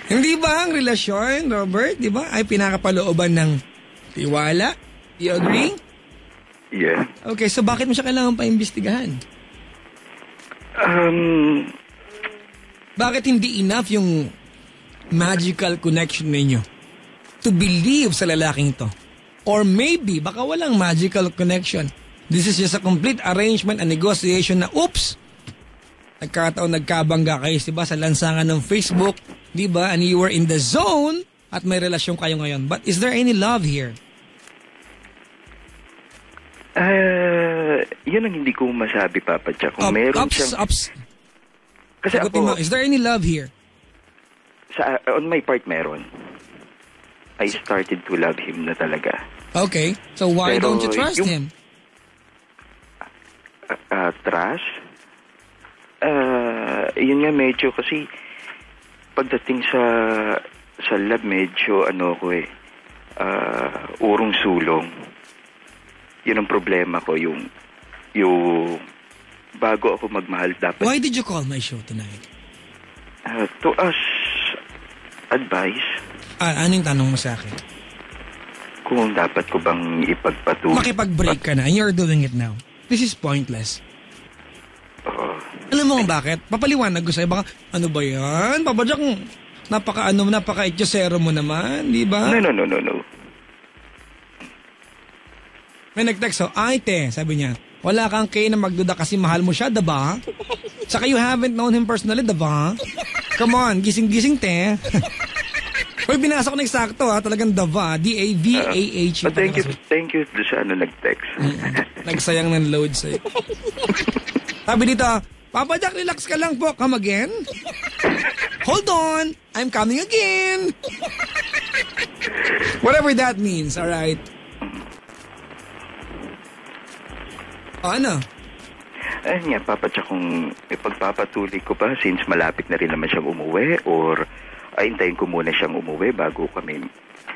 Hindi ba ang relasyon, Robert, di ba, ay pinakapalooban ng tiwala? You agree? Yeah. Okay, so bakit mo siya kailangan paimbestigahan? Bakit hindi enough yung magical connection ninyo to believe sa lalaking to? Or maybe, baka walang magical connection. This is just a complete arrangement and negotiation na, oops, nagkataon, nagkabangga kayo, diba, sa lansangan ng Facebook, diba, and you were in the zone at may relasyon kayo ngayon. But is there any love here? Yun ang hindi ko masabi, Papa Jack. Kung meron siyang... Kasi ako... Is there any love here? On my part, meron. I started to love him na talaga. Okay. So why Pero don't you trust him? Trust? Yun nga medyo kasi pagdating sa love medyo urong sulong. Yun ang problema ko, yung bago ako magmahal dapat. Why did you call my show tonight? To ask advice. Anong tanong mo sa akin? Kung dapat ko bang ipagpatuloy. Makipag-break ka na and you're doing it now. This is pointless. Alam mo kung bakit? Papaliwanag ko sa'yo. Baka, ano ba yan? Papadyak, napaka-ityosero mo naman, di ba? No. May nag-text, ay te, sabi niya, wala kang kay na magduda kasi mahal mo siya, diba? Saka you haven't known him personally, diba? Come on, gising-gising te. Uy, binasa ko na eksakto ha, talagang dava, D-A-V-A-H. Thank you doon sa nag-text. Nagsayang ng load sa'yo. Sabi dito, Papa Jack, relax ka lang po, come again? Hold on, I'm coming again. Whatever that means, alright? Ano? Ayun nga, Papa Jack, kung ipagpapatuloy ko pa since malapit na rin naman siyang umuwi or hintayin ko muna siyang umuwi bago kami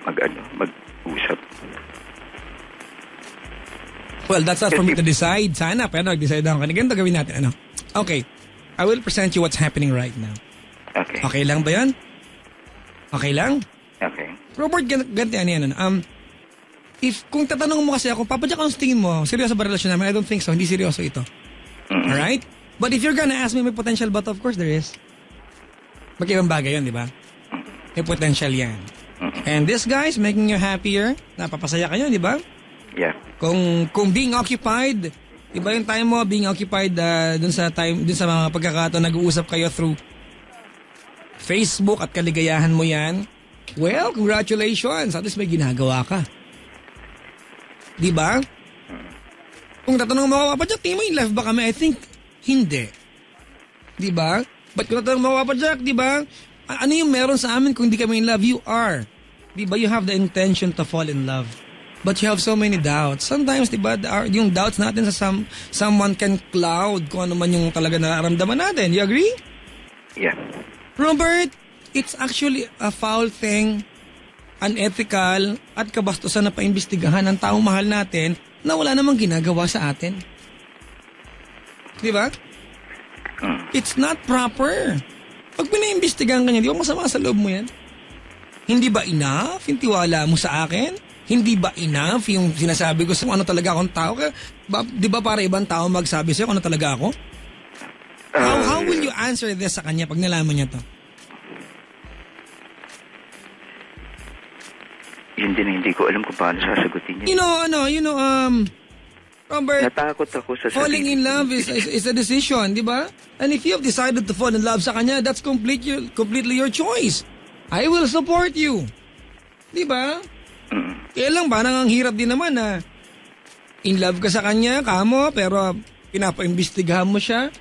mag-usap. Well, that's not for me to decide. Sana, pero nag-decide ako. Ganito gawin natin. Okay, I will present you what's happening right now. Okay. Okay lang ba yan? Okay lang? Okay. Robert, ganti yan. Kung tatanong mo kasi ako, Papa Jack, ang tingin mo, seryoso ba relasyon namin? I don't think so. Hindi seryoso ito. Mm-hmm. Alright? But if you're gonna ask me may potential ba, of course there is. Magkibang bagay yun, di ba? May potential yan. Mm-hmm. And this guy is making you happier. Napapasaya kayo, di ba? Yeah. Kung being occupied, iba yung time mo, being occupied dun sa mga pagkakataon, nag-uusap kayo through Facebook at kaligayahan mo yan. Well, congratulations. At least may ginagawa ka. Di ba? Kung tatanong mo ako, Papa Jack, tingin mo in love ba kami? I think, hindi. Di ba? But kung tatanong mo ako, Papa Jack, di ba? Ano yung meron sa amin kung hindi kami in love? You are. Di ba? You have the intention to fall in love. But you have so many doubts. Sometimes, di ba, yung doubts natin sa someone can cloud kung ano man yung talaga nararamdaman natin. You agree? Yeah. Robert, it's actually a foul thing, unethical, at kabastusan na paimbestigahan ng taong mahal natin na wala namang ginagawa sa atin. Di ba? It's not proper. Pag pinaimbestigahan ka niya, di ba masama sa loob mo yan? Hindi ba enough yung tiwala mo sa akin? Hindi ba enough yung sinasabi ko sa ano talaga akong tao? Di ba para ibang tao magsabi sa'yo kung ano talaga ako? How will you answer this sa kanya pag nalaman niya to? Hindi ko alam kung paano sasagutin niya. Robert, natakot ako sa falling in love is a decision, di ba? And if you have decided to fall in love sa kanya, that's completely your choice. I will support you. Di ba? Kaya lang, parang ang hirap din naman na in love ka sa kanya, kamo, pero pinapaimbestigahan mo siya.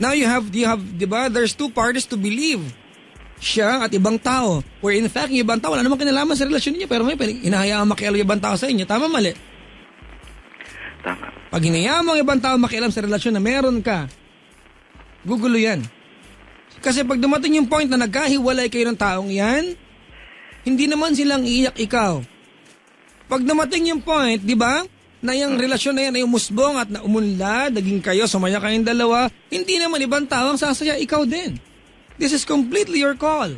Now you have, di ba, there's two parties to believe. Siya at ibang tao. Where in fact, yung ibang tao, wala namang kinalaman sa relasyon niya, pero may hinahayaan makialam yung ibang tao sa inyo. Tama, mali? Tama. Pag hinayaan mo ang ibang tao makialam sa relasyon na meron ka, gugulo yan. Kasi pag dumating yung point na nagkahiwalay kayo ng taong yan, hindi naman silang iiyak ikaw. Pag dumating yung point, di ba, na yung relasyon na yan ay umusbong at naumunlad, naging kayo, sumaya kayong dalawa, hindi naman ibang tao ang sasaya, ikaw din. This is completely your call.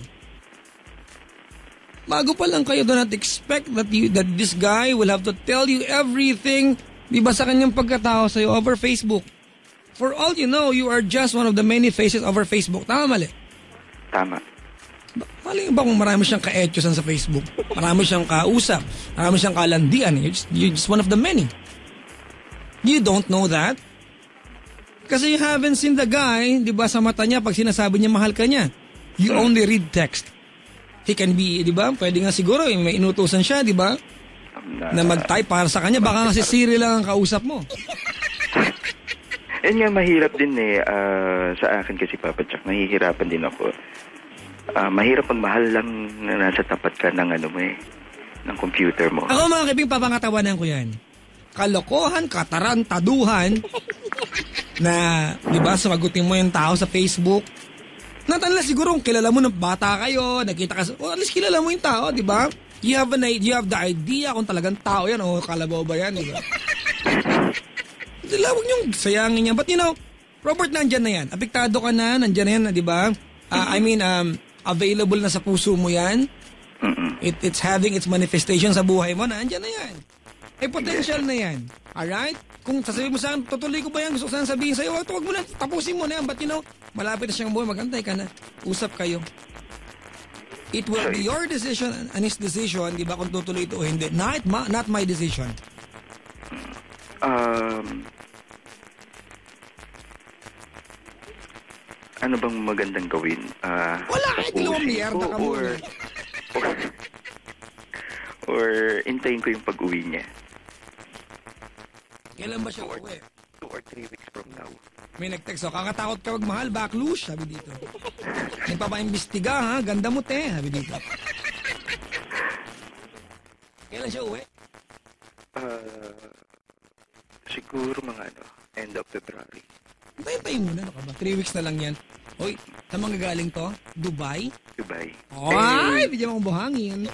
Bago pa lang kayo, do not expect that this guy will have to tell you everything, di ba, sa kanyang pagkatao sa'yo over Facebook. For all you know, you are just one of the many faces over Facebook. Tama, mali? Tama. Mali ba kung marami siyang ka-etyosan sa Facebook? Marami siyang kausap. Marami siyang kalandian. You're just one of the many. You don't know that? Kasi you haven't seen the guy, di ba, sa mata niya pag sinasabi niya mahal ka niya. You only read text. He can be, di ba, pwede nga siguro, may inutusan siya, di ba, na mag-type para sa kanya. Baka nga si Siri lang ang kausap mo. Yan nga, mahirap din sa akin kasi, Papa Jack, nahihirapan din ako. Mahirap magmahal lang na nasa tapat ka ng ng computer mo. Ako mga kaibing, papangatawanan ko yan. Kalokohan, katarantaduhan, na, di ba, sumagutin mo yung tao sa Facebook. Not unless siguro kung kilala mo ng bata kayo, nakita ka, at least kilala mo yung tao, di ba? You have the idea kung talagang tao yan o kalabaw ba yan, di ba? Huwag niyong sayangin yan. But Robert, nandyan na yan. Apektado ka na, nandyan na yan, di ba? Available na sa puso mo yan. It's having its manifestation sa buhay mo, nandyan na yan. May potential na yan. Alright? Kung sasabihin mo sa akin, tutuloy ko ba yan? Gusto ko sana sabihin sa'yo, huwag mo na, tapusin mo na yan. But malapit na siyang buhay, magantay ka na. Usap kayo. It will be your decision and his decision, di ba, kung tutuloy ito o hindi. Not my decision. Ano bang magandang gawin? Wala, kahit dalawang miyerda ka muna. Or intayin ko yung pag-uwi niya. Kailan ba siya uwi? 2 or 3 weeks from now. May nag-text, kakatakot ka magmahal, backlash, sabi dito. Nagpapaimbestiga, ha? Ganda mo, te, sabi dito. Kailan siya uwi? Siguro mga end of February. Tayo muna, ano ka ba? 3 weeks na lang yan. Hoy, saan mga galing to? Dubai? Dubai. Ay, bigyan mo akong buhangin.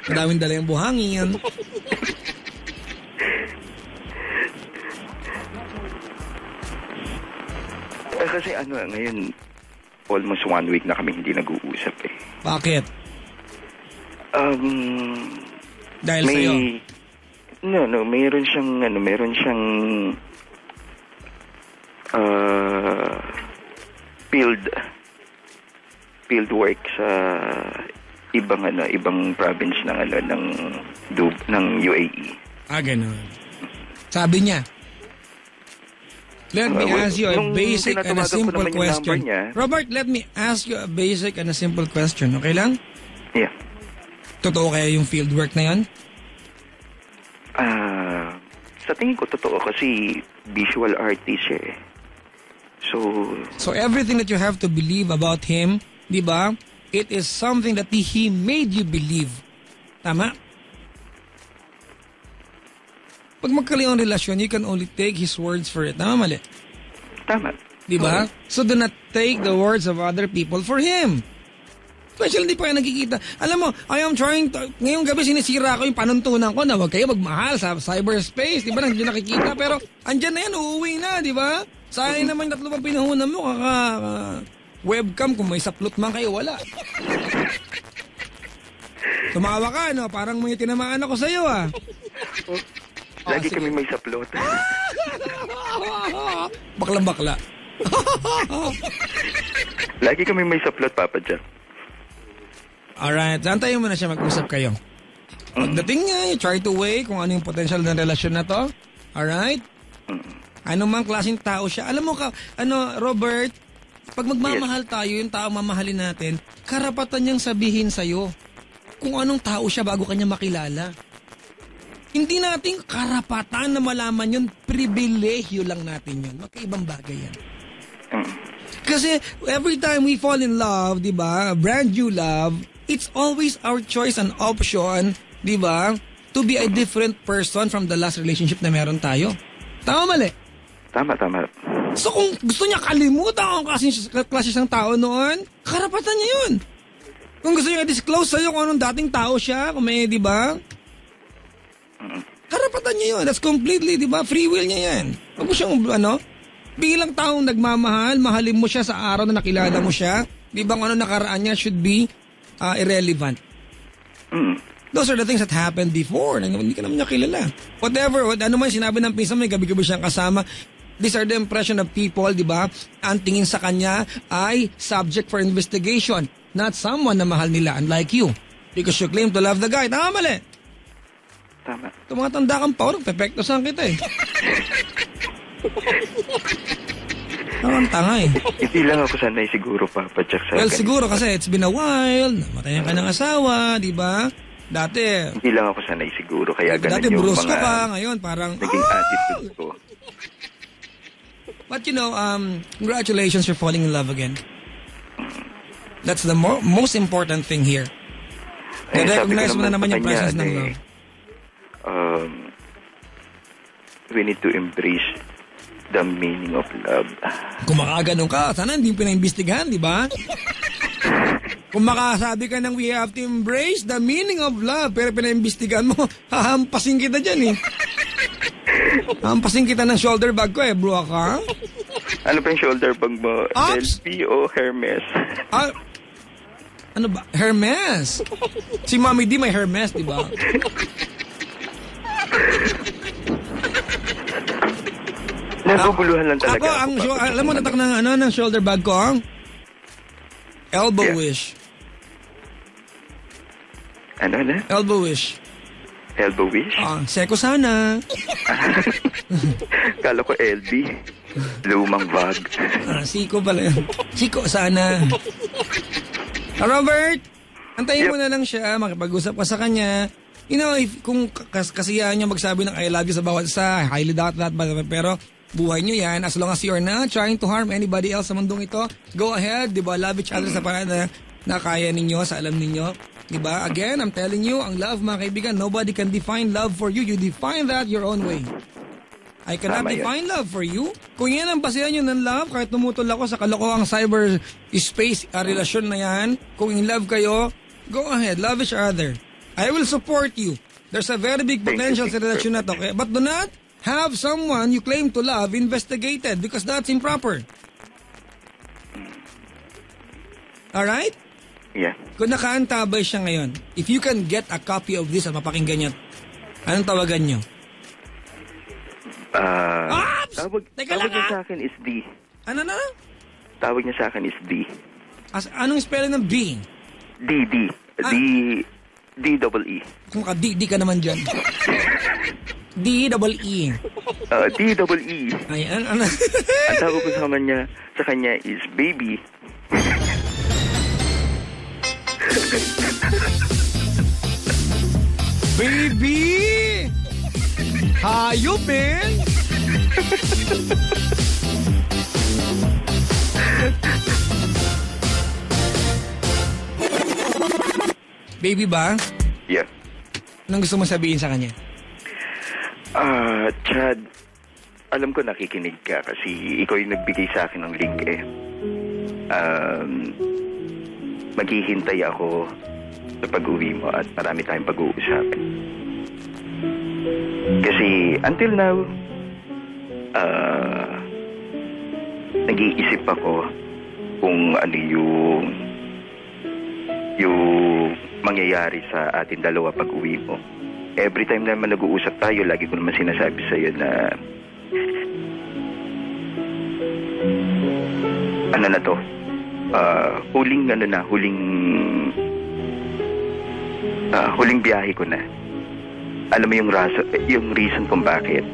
Madaming dala yung buhangin. Kasi ngayon, almost 1 week na kami hindi nag-uusap eh. Bakit? Dahil may, sa'yo? No, meron siyang field work sa ibang province ng UAE. Ganun. Sabi niya, let me ask you a basic and a simple question. Robert, let me ask you a basic and a simple question. Okay lang? Yeah. Totoo kaya yung field work na yan? Sa tingin ko totoo kasi visual artist siya eh. So everything that you have to believe about him, di ba? It is something that he made you believe. Tama? Pag magkalayong relasyon, you can only take his words for it. Tama, mali? Tama. Di ba? So do not take the words of other people for him. Especially hindi pa kayo nagkikita. Alam mo, I am trying to, ngayong gabi sinisira ko yung panuntunan ko na huwag kayo magmahal sa cyberspace. Di ba? Nandiyan nakikita. Pero andyan na yan, uuwi na, di ba? Sayang naman yung 3 pinahunan mo, webcam, kung may saplot man kayo, wala. Tumawa ka, no? Parang may tinamaan ako sa'yo, ah. Lagi kami may saplot. Baklang-bakla. Lagi kami may saplot, Papa Jack. Alright, antayin mo na siya, mag-usap kayo. Pagdating niya, you try to weigh kung ano yung potential ng relasyon na to. Alright? Ano mang klaseng tao siya. Alam mo Robert, pag magmamahal tayo, yung tao mamahalin natin, karapatan niyang sabihin sa'yo kung anong tao siya bago kanya makilala. Hindi natin karapatan na malaman yun, pribilehyo lang natin yun. Magkaibang bagay yan. Kasi every time we fall in love, di ba, brand new love, it's always our choice and option, di ba, to be a different person from the last relationship na meron tayo. Tama, mali? Tama. So kung gusto niya kalimutan kung klase siyang tao noon, karapatan niya yun. Kung gusto niya i-disclose sa'yo kung anong dating tao siya, kung may, di ba, karapatan niya yun. That's completely, di ba, free will niya yan. Huwag mo siyang, Bilang taong nagmamahal, mahalin mo siya sa araw na nakilala mo siya. Di ba ano nakaraan niya should be irrelevant. Those are the things that happened before. Hindi ka naman niya kilala. Whatever, ano man sinabi ng pinsan mo, gabi-gabi siyang kasama. These are the impression of people, di ba? Ang tingin sa kanya ay subject for investigation, not someone na mahal nila, unlike you. Because you claim to love the guy. Tama, mali? Tama. Tumatanda kang pa, pepektosan kita eh. Ang tanga eh. Hindi lang ako sanay siguro, Papa Jack, sa Well, ganito. siguro kasi it's been a while. Namatayan ka ng asawa, di ba? Dati. Hindi lang ako sanay siguro, kaya ganun Dati yung brusko mga ka, ngayon parang, naging attitude ko. But you know, congratulations for falling in love again. That's the most important thing here. Eh, Na-recognize sabi ko mo na naman sa yung kanya, presence ng love. We need to embrace the meaning of love. Kung makaganon ka, sana hindi pinaimbestigahan, di ba? Kung makasabi ka ng we have to embrace the meaning of love, pero pinaimbestigahan mo, hahampasin kita dyan eh. Hahampasin kita ng shoulder bag ko eh, bro ka? Ano pa yung shoulder bag mo? Ops! LP o Hermes? Ano ba? Hermes. Si Mommy D may Hermes, di ba? Naguguluhan lang talaga Ako, alam mo, tatak ng shoulder bag ko, ang elbow wish. Ano na? Elbow wish. Elbow wish? Seko sana. Kala ko LB. Lumang bag. Siko pala yun. Siko sana. Robert, antayin mo na lang siya, makipag-usap ka sa kanya. You know, kung kasiyahan niya magsabi ng I love you sa bawat isa, highly doubt that, pero buhay niyo yan. As long as you're not trying to harm anybody else sa mundong ito, go ahead, di ba? Love each other sa paraan na kaya ninyo, sa alam ninyo. Di ba? Again, I'm telling you, ang love, mga kaibigan, nobody can define love for you. You define that your own way. I cannot define love for you. Kung yan ang basihan nyo ng love, kahit tumutol ako sa kalokohang cyber space, relasyon na yan, kung in love kayo, go ahead, love each other. I will support you. There's a very big potential sa relasyon na to. Okay? But do not have someone you claim to love investigated because that's improper. Alright? Yeah. Kung nakaantabay siya ngayon, if you can get a copy of this at mapakinggan niya, anong tawagan niyo? Tawag niya sa akin is D. Ano na? Tawag niya sa akin is D. Anong spelling ng B? D. D-double-E. Kung ka D ka naman dyan. D-double-E. D-double-E. Ay, ano? Ang tawag ko sa kanya is baby. Baby! Hayop, man! Baby ba? Yeah. Anong gusto mo sabihin sa kanya? Chad, alam ko nakikinig ka kasi ikaw yung nagbigay sa akin ng link eh. Maghihintay ako sa pag-uwi mo at marami tayong pag-uusapin. Kasi until now, nag-iisip ako kung ano yung mangyayari sa ating dalawa pag-uwi mo. Every time naman nag-uusap tayo, lagi ko naman sinasabi sa'yo na ano na to, huling biyahe ko na. Alam mo yung reason kung bakit.